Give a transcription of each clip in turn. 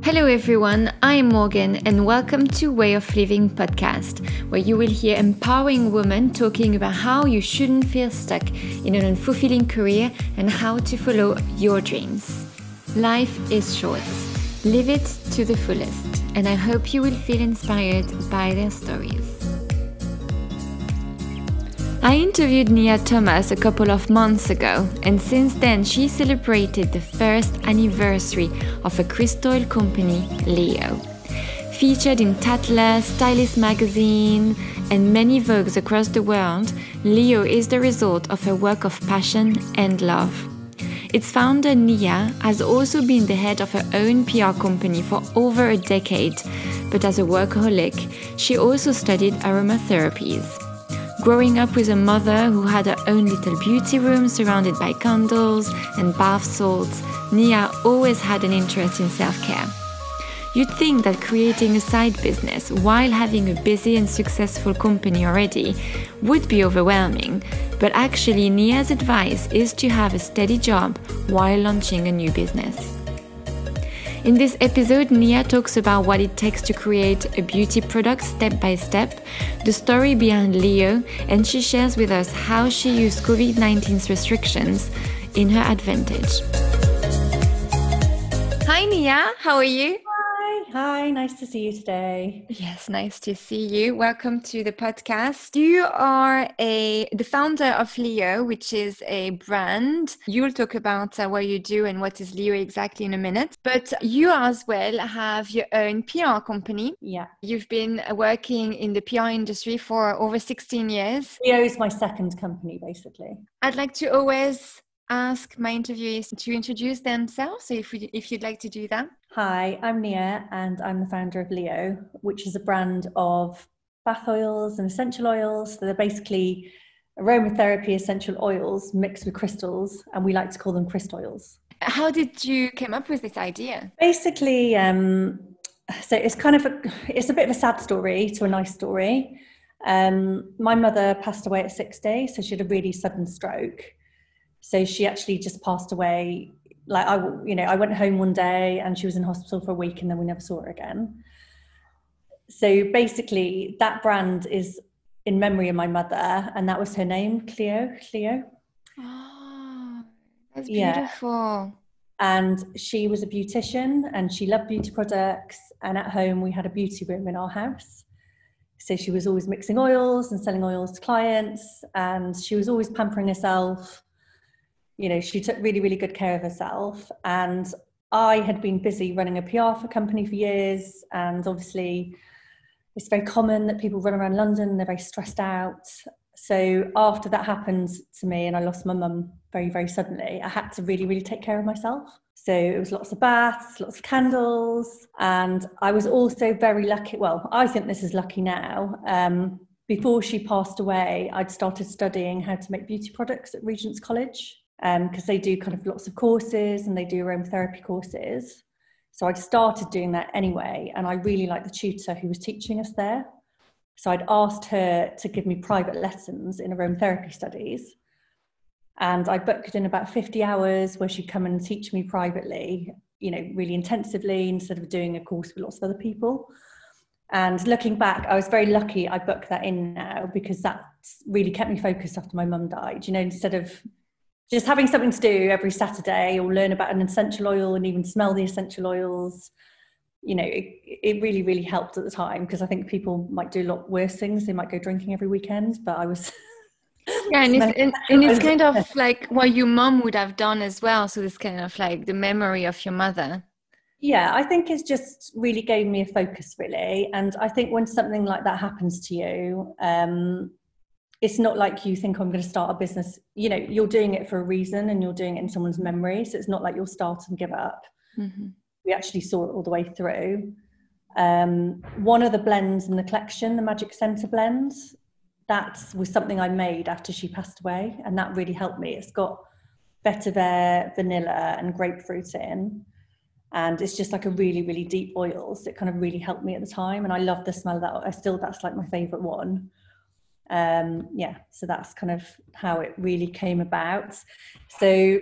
Hello everyone, I'm Morgan and welcome to Way of Living podcast, where you will hear empowering women talking about how you shouldn't feel stuck in an unfulfilling career and how to follow your dreams. Life is short. Live it to the fullest, and I hope you will feel inspired by their stories. I interviewed Nia Thomas a couple of months ago, and since then she celebrated the first anniversary of a Crystoil Company Llio. Featured in Tatler, Stylist magazine, and many Vogues across the world, Llio is the result of a work of passion and love. Its founder, Nia, has also been the head of her own PR company for over a decade, but as a workaholic, she also studied aroma therapies. Growing up with a mother who had her own little beauty room surrounded by candles and bath salts, Nia always had an interest in self-care. You'd think that creating a side business while having a busy and successful company already would be overwhelming, but actually Nia's advice is to have a steady job while launching a new business. In this episode, Nia talks about what it takes to create a beauty product step by step, the story behind Llio, and she shares with us how she used COVID-19's restrictions in her advantage. Hi Nia, how are you? Hi, nice to see you today. Yes, nice to see you. Welcome to the podcast. You are the founder of Llio, which is a brand. You'll talk about what you do and what is Llio exactly in a minute. But you as well have your own PR company. Yeah. You've been working in the PR industry for over 16 years. Llio is my second company, basically. I'd like to always ask my interviewees to introduce themselves. So if you'd like to do that. Hi, I'm Nia and I'm the founder of Llio, which is a brand of bath oils and essential oils. So they're basically aromatherapy essential oils mixed with crystals, and we like to call them Crystoils. How did you come up with this idea? Basically, so it's a bit of a sad story to a nice story. My mother passed away at 60, so she had a really sudden stroke. So she actually just passed away. Like I went home one day and she was in hospital for a week and then we never saw her again. So basically that brand is in memory of my mother, and that was her name, Llio. Oh, that's beautiful. And she was a beautician and she loved beauty products, and at home we had a beauty room in our house. So she was always mixing oils and selling oils to clients, and she was always pampering herself. You know, she took really, really good care of herself. And I had been busy running a PR for company for years. And obviously it's very common that people run around London and they're very stressed out. So after that happened to me and I lost my mum very, very suddenly, I had to really, really take care of myself. So it was lots of baths, lots of candles. And I was also very lucky. Well, I think this is lucky now. Before she passed away, I'd started studying how to make beauty products at Regent's College. Because they do kind of lots of courses and they do aromatherapy courses. So I'd started doing that anyway, and I really liked the tutor who was teaching us there. So I'd asked her to give me private lessons in aromatherapy studies, and I booked in about 50 hours where she'd come and teach me privately, you know, really intensively, instead of doing a course with lots of other people. And looking back, I was very lucky I booked that in now, because that really kept me focused after my mum died, you know, instead of just having something to do every Saturday or learn about an essential oil and even smell the essential oils. You know, it really, really helped at the time, because I think people might do a lot worse things. They might go drinking every weekend, but I was... Yeah, and it's kind of like what your mom would have done as well. So it's kind of like the memory of your mother. Yeah, I think it's just really gave me a focus, really. And I think when something like that happens to you, it's not like you think, I'm going to start a business. You know, you're doing it for a reason and you're doing it in someone's memory. So it's not like you'll start and give up. Mm-hmm. We actually saw it all the way through. One of the blends in the collection, the Magic Center blend, that was something I made after she passed away. And that really helped me. It's got vetiver, vanilla and grapefruit in. And it's just like a really, really deep oil. So it kind of really helped me at the time. And I love the smell of that. That's like my favorite one. So that's kind of how it really came about. So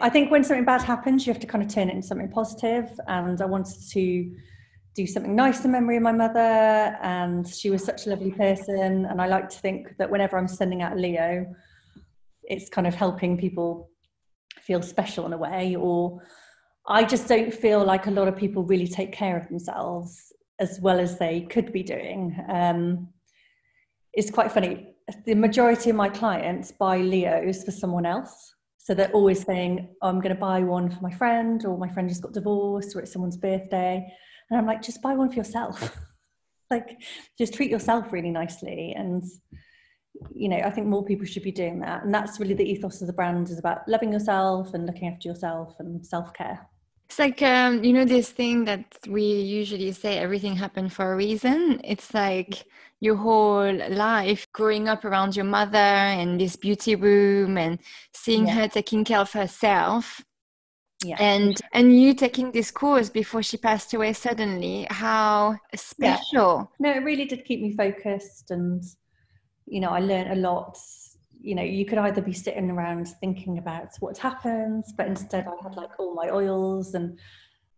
I think when something bad happens, you have to kind of turn it into something positive. And I wanted to do something nice in memory of my mother. And she was such a lovely person. And I like to think that whenever I'm sending out Llio, it's kind of helping people feel special in a way. Or I just don't feel like a lot of people really take care of themselves as well as they could be doing. It's quite funny. The majority of my clients buy Llios for someone else. So they're always saying, oh, I'm going to buy one for my friend, or my friend just got divorced, or it's someone's birthday. And I'm like, just buy one for yourself. Like, just treat yourself really nicely. And, I think more people should be doing that. And that's really the ethos of the brand, is about loving yourself and looking after yourself and self-care. It's like, this thing that we usually say, everything happened for a reason. It's like your whole life growing up around your mother and this beauty room and seeing her taking care of herself. Yeah. And you taking this course before she passed away suddenly. How special. No, it really did keep me focused. And, I learned a lot. You could either be sitting around thinking about what's happened, but instead I had like all my oils, and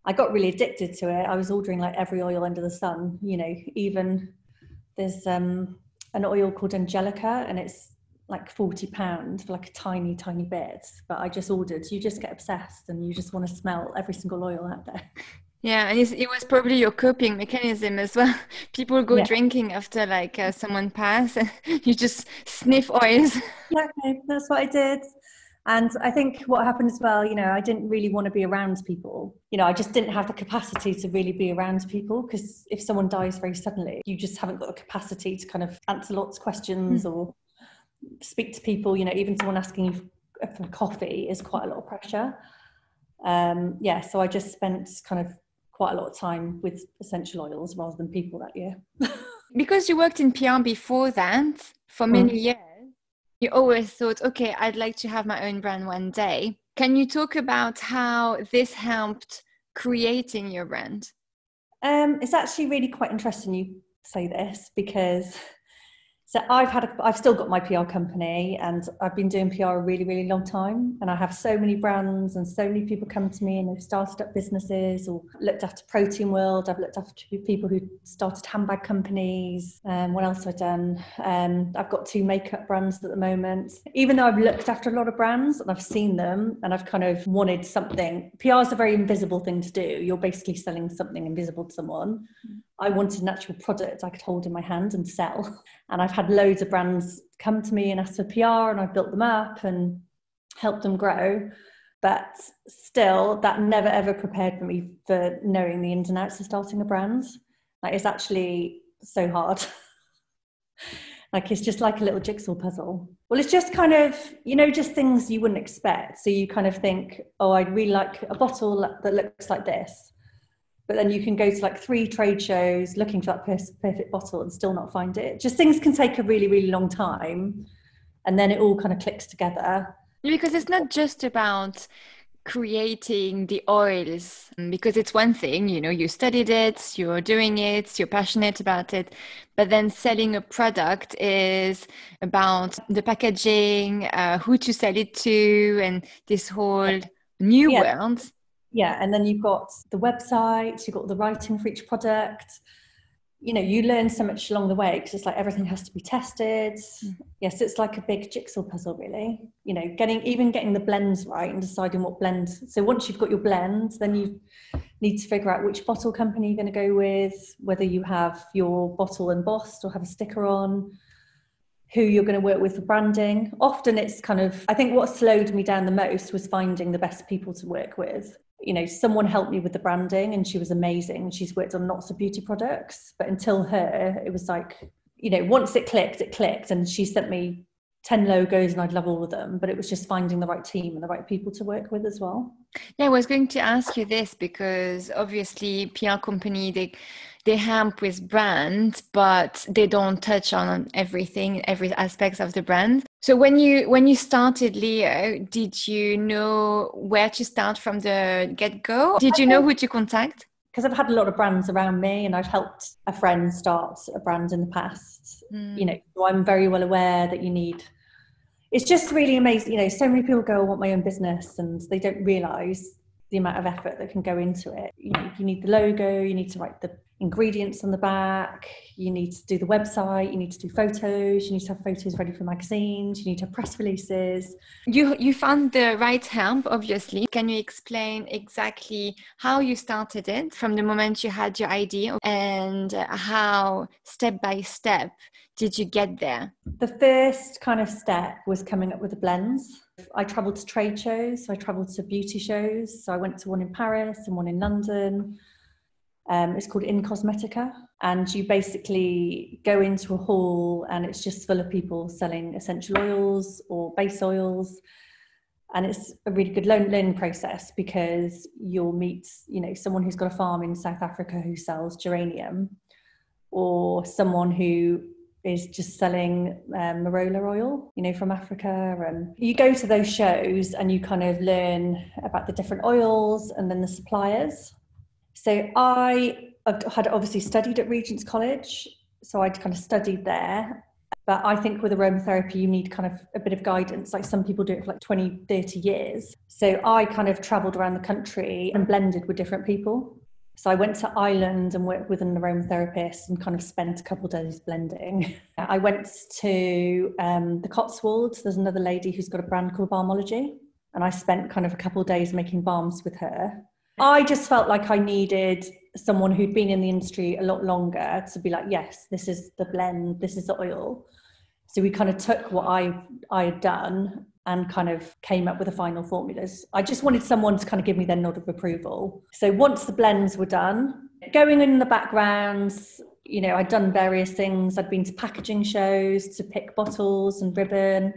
I got really addicted to it. I was ordering like every oil under the sun, even there's an oil called Angelica, and it's like £40 for like a tiny bit. But I just ordered. You just get obsessed and you just want to smell every single oil out there. Yeah, and it was probably your coping mechanism as well. People go drinking after like someone passed, and you just sniff oils. Exactly, that's what I did. And I think what happened as well, I didn't really want to be around people. I just didn't have the capacity to really be around people, because if someone dies very suddenly, you just haven't got the capacity to kind of answer lots of questions or speak to people. Even someone asking you for coffee is quite a lot of pressure. So I just spent kind of quite a lot of time with essential oils rather than people that year. Because you worked in PR before that for many years, you always thought, okay, I'd like to have my own brand one day. Can you talk about how this helped creating your brand? It's actually really quite interesting you say this, because so I've still got my PR company, and I've been doing PR a really, really long time. And I have so many brands and so many people come to me and they've started up businesses or looked after Protein World. I've looked after people who started handbag companies. What else have I done? I've got 2 makeup brands at the moment. Even though I've looked after a lot of brands and I've seen them and I've kind of wanted something. PR is a very invisible thing to do. You're basically selling something invisible to someone. I wanted an actual product I could hold in my hand and sell. And I've had loads of brands come to me and ask for PR, and I've built them up and helped them grow. But still, that never ever prepared for me for knowing the ins and outs of starting a brand. Like, it's actually so hard. Like, it's just like a little jigsaw puzzle. Well, it's just kind of, just things you wouldn't expect. So you kind of think, oh, I'd really like a bottle that looks like this. But then you can go to like 3 trade shows looking for that perfect bottle and still not find it. Just things can take a really, really long time. And then it all kind of clicks together. Because it's not just about creating the oils, because it's one thing, you studied it, you're doing it, you're passionate about it. But then selling a product is about the packaging, who to sell it to, and this whole new world. Yeah, and then you've got the website, you've got the writing for each product. You learn so much along the way, because it's like everything has to be tested. Yes, it's like a big jigsaw puzzle, really. Getting the blends right and deciding what blend. So once you've got your blend, then you need to figure out which bottle company you're going to go with, whether you have your bottle embossed or have a sticker on, who you're going to work with for branding. Often it's kind of, I think what slowed me down the most was finding the best people to work with. Someone helped me with the branding and she was amazing. She's worked on lots of beauty products, but until her, it was like, once it clicked, and she sent me 10 logos and I'd love all of them, but it was just finding the right team and the right people to work with as well. Yeah, I was going to ask you this, because obviously PR company, they help with brand, but they don't touch on everything, every aspect of the brand. So when you started Llio, did you know where to start from the get-go? Did you know who to contact? Because I've had a lot of brands around me, and I've helped a friend start a brand in the past. So I'm very well aware that it's just really amazing. You know, so many people go, I want my own business, and they don't realise the amount of effort that can go into it. You know, you need the logo, you need to write the ingredients on the back, you need to do the website, you need to do photos, you need to have photos ready for magazines, you need to have press releases. You found the right help, obviously. Can you explain exactly how you started it from the moment you had your idea, and how step by step did you get there? The first kind of step was coming up with the blends. I travelled to trade shows, so I travelled to beauty shows. So I went to one in Paris and one in London. It's called In Cosmetica, and you basically go into a hall and it's just full of people selling essential oils or base oils. And it's a really good learning process, because you'll meet, you know, someone who's got a farm in South Africa who sells geranium, or someone who is just selling marula oil, you know, from Africa. And you go to those shows and you kind of learn about the different oils and then the suppliers. So I had obviously studied at Regent's College, so I'd kind of studied there. But I think with aromatherapy, you need kind of a bit of guidance. Like some people do it for like 20, 30 years. So I kind of travelled around the country and blended with different people. So I went to Ireland and worked with an aromatherapist and kind of spent a couple of days blending. I went to the Cotswolds. There's another lady who's got a brand called Balmology, and I spent kind of a couple of days making balms with her. I just felt like I needed someone who'd been in the industry a lot longer to be like, yes, this is the blend, this is the oil. So we kind of took what I had done and kind of came up with the final formulas. I just wanted someone to kind of give me their nod of approval. So once the blends were done, going in the background, you know, I'd done various things. I'd been to packaging shows to pick bottles and ribbon.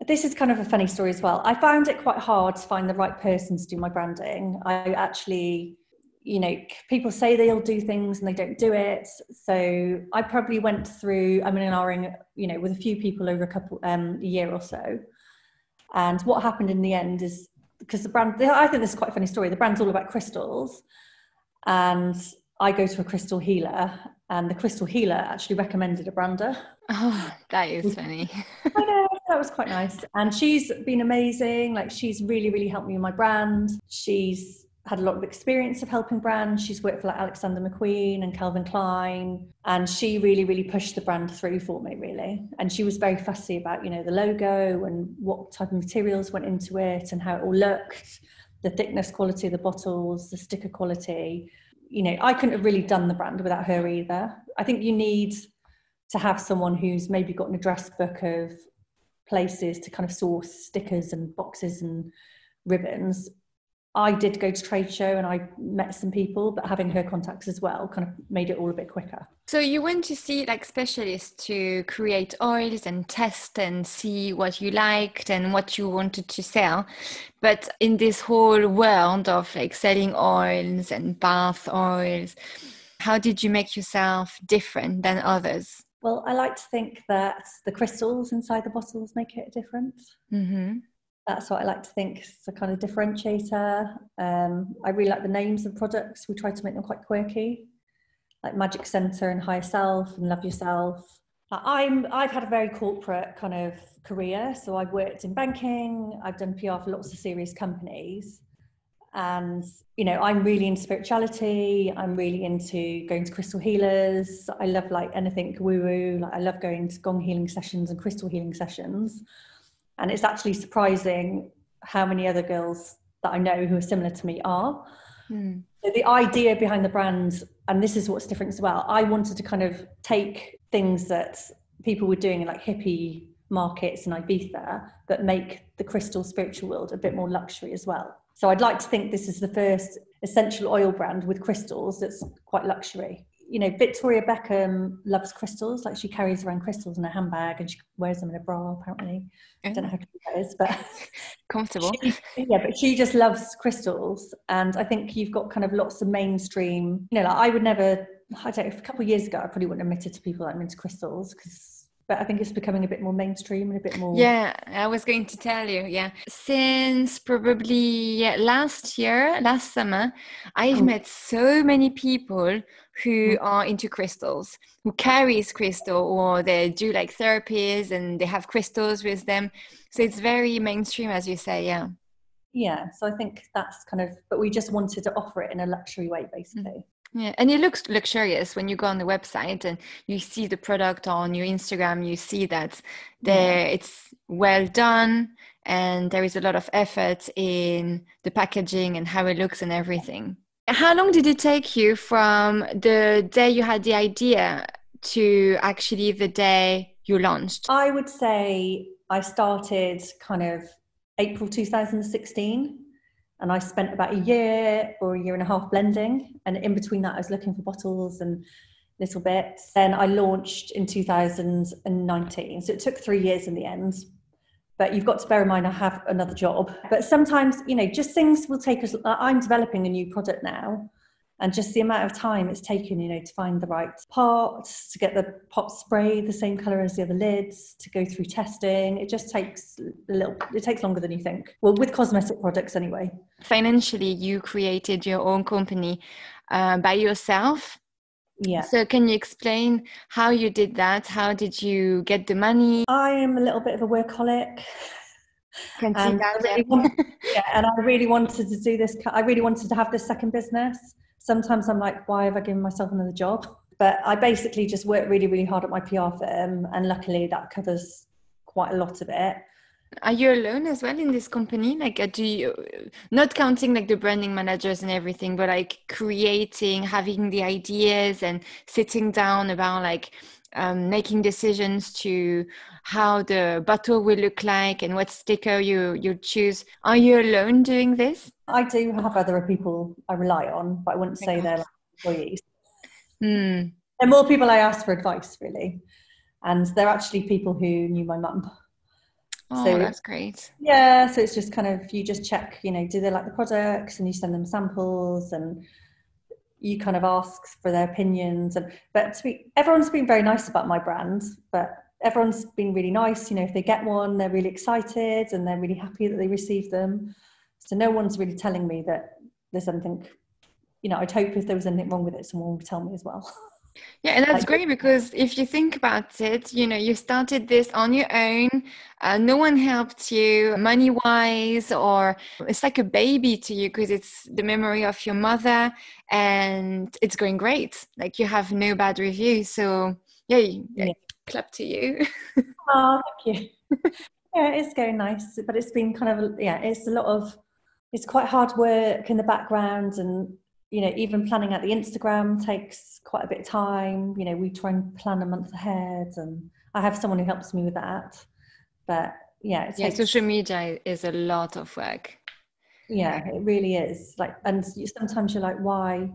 This is kind of a funny story as well. I found it quite hard to find the right person to do my branding. I actually, you know, people say they'll do things and they don't do it. So I probably went through, I'm in an R-ing, you know, with a few people over a year or so. And what happened in the end is, because the brand, I think this is quite a funny story. The brand's all about crystals, and I go to a crystal healer, and the crystal healer actually recommended a brander. Oh, that is funny. I know, that was quite nice. And she's been amazing. Like, she's really, really helped me with my brand. She's had a lot of experience of helping brands. She's worked for like Alexander McQueen and Calvin Klein, and she really, really pushed the brand through for me, really. And she was very fussy about, you know, the logo and what type of materials went into it and how it all looked, the thickness quality of the bottles, the sticker quality. You know, I couldn't have really done the brand without her either. I think you need to have someone who's maybe got an address book of places to kind of source stickers and boxes and ribbons. I did go to trade show and I met some people, but having her contacts as well kind of made it all a bit quicker. So you went to see like specialists to create oils and test and see what you liked and what you wanted to sell. But in this whole world of like selling oils and bath oils, how did you make yourself different than others? Well, I like to think that the crystals inside the bottles make it different. Mm-hmm. That's what I like to think is a kind of differentiator. I really like the names of products. We try to make them quite quirky, like Magic Center and Higher Self and Love Yourself. I've had a very corporate kind of career. So I've worked in banking. I've done PR for lots of serious companies. And, you know, I'm really into spirituality. I'm really into going to crystal healers. I love like anything woo-woo. Like I love going to gong healing sessions and crystal healing sessions. And it's actually surprising how many other girls that I know who are similar to me are. Mm. So the idea behind the brand, and this is what's different as well, I wanted to kind of take things that people were doing in like hippie markets in Ibiza, but make the crystal spiritual world a bit more luxury as well. So I'd like to think this is the first essential oil brand with crystals that's quite luxury. You know, Victoria Beckham loves crystals. Like she carries around crystals in a handbag and she wears them in a bra, apparently. I don't know how cute that is, but comfortable. But she just loves crystals. And I think you've got kind of lots of mainstream, you know, like I would never, I don't know, a couple of years ago, I probably wouldn't admit it to people that I'm into crystals because but I think it's becoming a bit more mainstream and a bit more. Yeah, I was going to tell you. Yeah. Since probably last year, last summer, I've met so many people who are into crystals, who carries crystal, or they do like therapies and they have crystals with them. So it's very mainstream, as you say. Yeah. Yeah, so I think that's kind of, but we just wanted to offer it in a luxury way, basically. Yeah, and it looks luxurious when you go on the website and you see the product on your Instagram. You see that it's well done and there is a lot of effort in the packaging and how it looks and everything. How long did it take you from the day you had the idea to actually the day you launched? I would say I started kind of April 2016. And I spent about a year or a year and a half blending. And in between that, I was looking for bottles and little bits. Then I launched in 2019. So it took 3 years in the end. But you've got to bear in mind, I have another job. But sometimes, just things will take us. I'm developing a new product now. And just the amount of time it's taken, to find the right parts, to get the pot spray the same color as the other lids, to go through testing. It just takes it takes longer than you think. Well, with cosmetic products anyway. Financially, you created your own company by yourself. Yeah. So can you explain how you did that? How did you get the money? I am a little bit of a workaholic. Can see that, and I really wanted to do this. I really wanted to have this second business. Sometimes I'm like, why have I given myself another job? But I basically just worked really, really hard at my PR firm. And luckily that covers quite a lot of it. Are you alone as well in this company? Like, do you, not counting like the branding managers and everything, but like creating, having the ideas and sitting down about like making decisions to how the bottle will look like and what sticker you choose. Are you alone doing this? I do have other people I rely on, but I wouldn't say they're like employees. They're more people I ask for advice, really. And they're actually people who knew my mum. Oh, so, that's great. Yeah, so it's just kind of, you just check, do they like the products, and you send them samples and you kind of ask for their opinions. But everyone's been very nice about my brand, but everyone's been really nice. If they get one, they're really excited and they're really happy that they received them. So no one's really telling me that there's something, I'd hope if there was anything wrong with it, someone would tell me as well. Yeah, and that's great, because if you think about it, you started this on your own. No one helped you money-wise, or it's like a baby to you because it's the memory of your mother, and it's going great. Like, you have no bad reviews. So yeah. Clap to you. Oh, thank you. Yeah, it's going nice, but it's been kind of, it's quite hard work in the background, and even planning out the Instagram takes quite a bit of time. We try and plan a month ahead, and I have someone who helps me with that. But social media is a lot of work. Yeah, it really is. And sometimes you're like, why?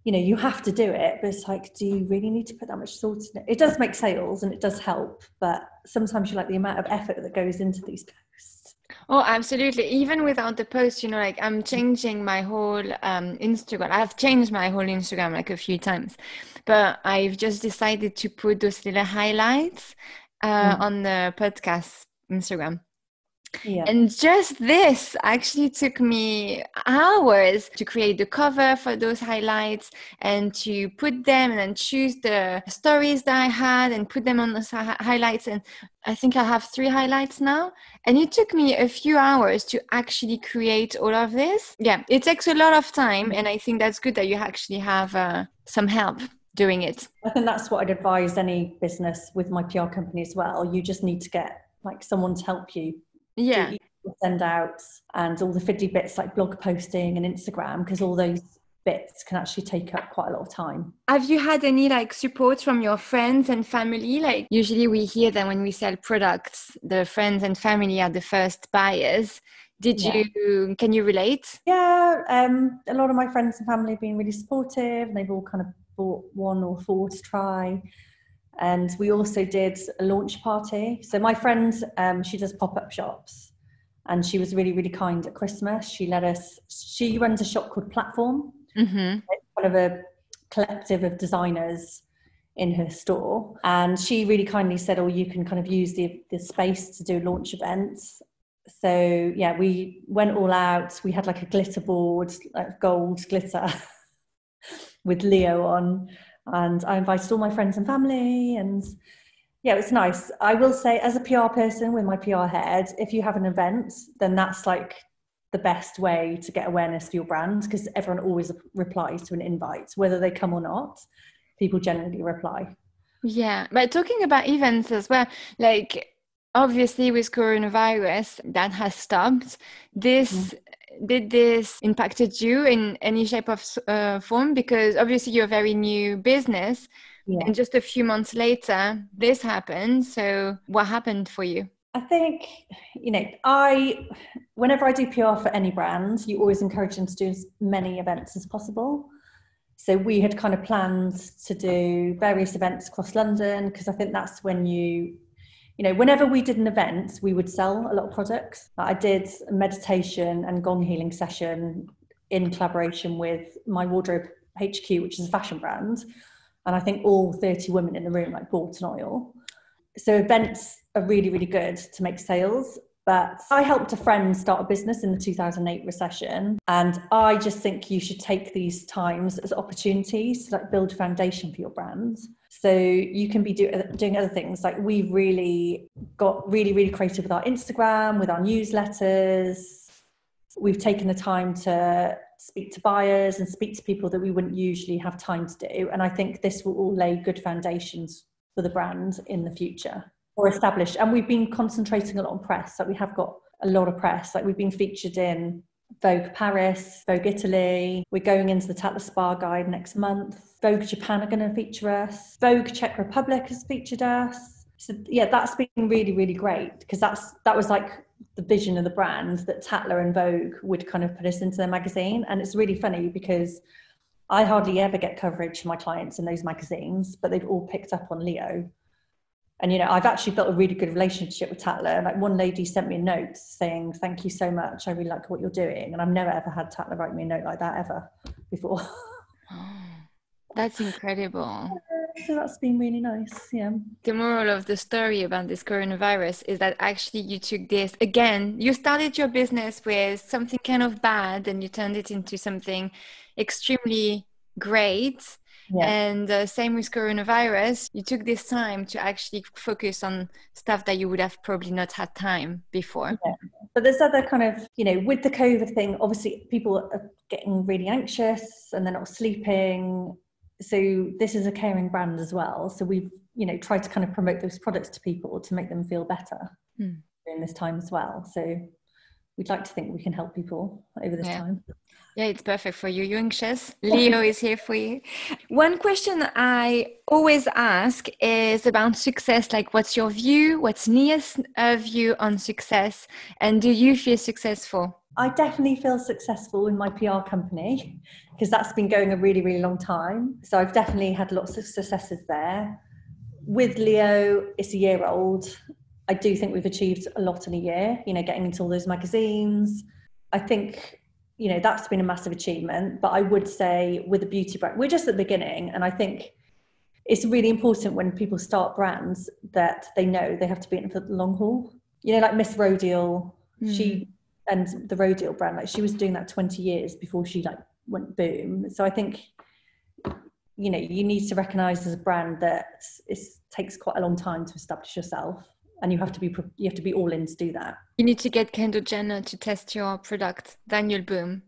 You have to do it, but it's like, do you really need to put that much thought in it? It does make sales and it does help, but sometimes you're like, the amount of effort that goes into these posts. Oh, absolutely. Even without the post, I'm changing my whole Instagram. I've changed my whole Instagram like a few times, but I've just decided to put those little highlights on the podcast Instagram. Yeah. And just this actually took me hours to create the cover for those highlights and to put them and then choose the stories that I had and put them on those highlights. And I think I have 3 highlights now. And it took me a few hours to actually create all of this. Yeah, it takes a lot of time. And I think that's good that you actually have some help doing it. I think that's what I'd advise any business with my PR company as well. You just need to get someone to help you. Yeah. Send out, and all the fiddly bits like blog posting and Instagram, because all those bits can actually take up quite a lot of time. Have you had any support from your friends and family? Usually we hear that when we sell products, the friends and family are the first buyers. Can you relate? Yeah, a lot of my friends and family have been really supportive, and they've all kind of bought 1 or 4 to try. And we also did a launch party. So my friend, she does pop-up shops, and she was really, really kind at Christmas. She runs a shop called Platform. Mm-hmm. It's kind of a collective of designers in her store. And she really kindly said, oh, you can kind of use the space to do launch events. So yeah, we went all out. We had like a glitter board, like gold glitter with Llio on. And I invited all my friends and family, and yeah, it was nice. I will say, as a PR person with my PR head, if you have an event, then that's like the best way to get awareness for your brand, because everyone always replies to an invite, whether they come or not. People generally reply. Yeah, but talking about events as well, like obviously with coronavirus that has stopped, this did this impacted you in any shape of form? Because obviously you're a very new business, and just a few months later this happened. So what happened for you? I think, whenever I do PR for any brand, you always encourage them to do as many events as possible. So we had kind of planned to do various events across London, because I think that's when whenever we did an event, we would sell a lot of products. I did a meditation and gong healing session in collaboration with My Wardrobe HQ, which is a fashion brand. And I think all 30 women in the room bought an oil. So events are really, really good to make sales. But I helped a friend start a business in the 2008 recession. And I just think you should take these times as opportunities to build a foundation for your brand. So you can be doing other things. Like we've really got really, really creative with our Instagram, with our newsletters. We've taken the time to speak to buyers and speak to people that we wouldn't usually have time to do. And I think this will all lay good foundations for the brand in the future, or established. And we've been concentrating a lot on press. We have got a lot of press. We've been featured in Vogue Paris, Vogue Italy. We're going into the Tatler Spa Guide next month. Vogue Japan are going to feature us. Vogue Czech Republic has featured us. So yeah, that's been really, really great, because that was the vision of the brand, that Tatler and Vogue would kind of put us into their magazine. And it's really funny because I hardly ever get coverage from my clients in those magazines, but they've all picked up on Llio. And, I've actually built a really good relationship with Tatler. One lady sent me a note saying, thank you so much. I really like what you're doing. And I've never ever had Tatler write me a note like that ever before. Oh, that's incredible. So that's been really nice. Yeah. The moral of the story about this coronavirus is that actually you took this, again, you started your business with something kind of bad and you turned it into something extremely great. Yeah. And same with coronavirus, you took this time to actually focus on stuff that you would have probably not had time before. Yeah. But there's other kind of, with the COVID thing, obviously people are getting really anxious and they're not sleeping. So this is a caring brand as well. So we've, tried to kind of promote those products to people to make them feel better during this time as well. So we'd like to think we can help people over this time. Yeah, it's perfect for you. You're anxious. Llio is here for you. One question I always ask is about success. What's your view? What's Nia's view on success? And do you feel successful? I definitely feel successful in my PR company, because that's been going a really, really long time. So I've definitely had lots of successes there. With Llio, it's a year old. I do think we've achieved a lot in a year, getting into all those magazines. I think, that's been a massive achievement. But I would say with a beauty brand, we're just at the beginning. And I think it's really important when people start brands that they know they have to be in for the long haul. Like Miss Rodial, she... and the Rodial brand, she was doing that 20 years before she went boom. So I think, you need to recognize as a brand that it takes quite a long time to establish yourself, and you have to be all in to do that. You need to get Kendall Jenner to test your product, then you'll boom.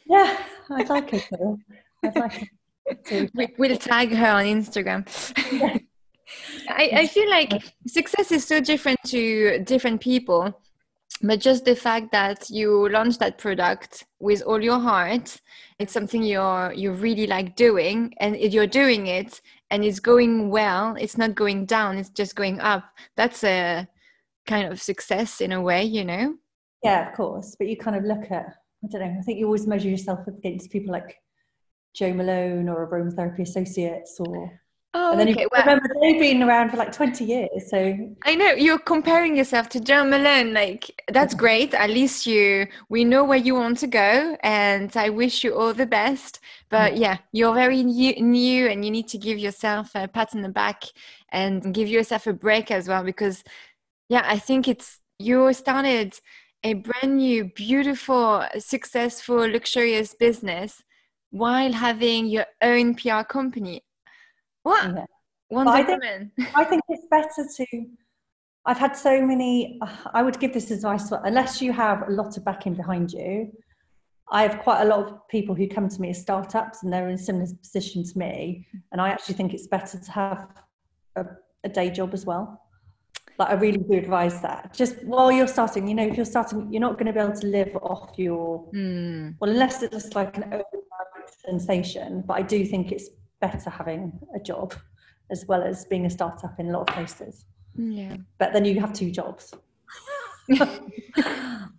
Yeah, I'd like it to. I'd like it to. We'll tag her on Instagram. Yeah. I feel like success is so different to different people. But just the fact that you launched that product with all your heart, it's something you really like doing, and you're doing it and it's going well. It's not going down, it's just going up. That's a kind of success in a way, Yeah, of course. But you kind of look at, I don't know, I think you always measure yourself against people like Jo Malone or Aromatherapy Associates or... Oh, and then okay. you remember they've been around for like 20 years. So I know you're comparing yourself to Jo Malone. Like, that's great. At least we know where you want to go, and I wish you all the best. But yeah, you're very new, and you need to give yourself a pat on the back and give yourself a break as well, because yeah, I think you started a brand new, beautiful, successful, luxurious business while having your own PR company. What? yeah. Wonder Woman. I think it's better to. I've had so many. I would give this advice, unless you have a lot of backing behind you. I have quite a lot of people who come to me as startups, and they're in a similar position to me. And I actually think it's better to have a day job as well. Like, I really do advise that. Just while you're starting, if you're starting, you're not going to be able to live off your. Well, unless it's just like an overnight sensation. But I do think it's better having a job as well as being a startup in a lot of places. Yeah. But then you have 2 jobs.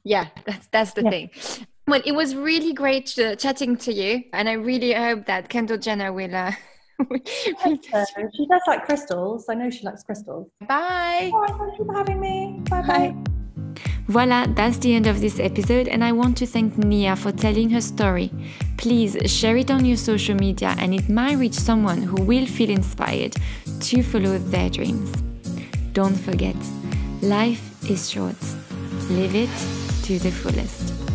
Yeah, that's the thing. Well, it was really great chatting to you, and I really hope that Kendall Jenner will. She does like crystals. I know she likes crystals. Bye. Oh, thank you for having me. Bye. Voila, that's the end of this episode, and I want to thank Nia for telling her story. Please share it on your social media, and it might reach someone who will feel inspired to follow their dreams. Don't forget, life is short. Live it to the fullest.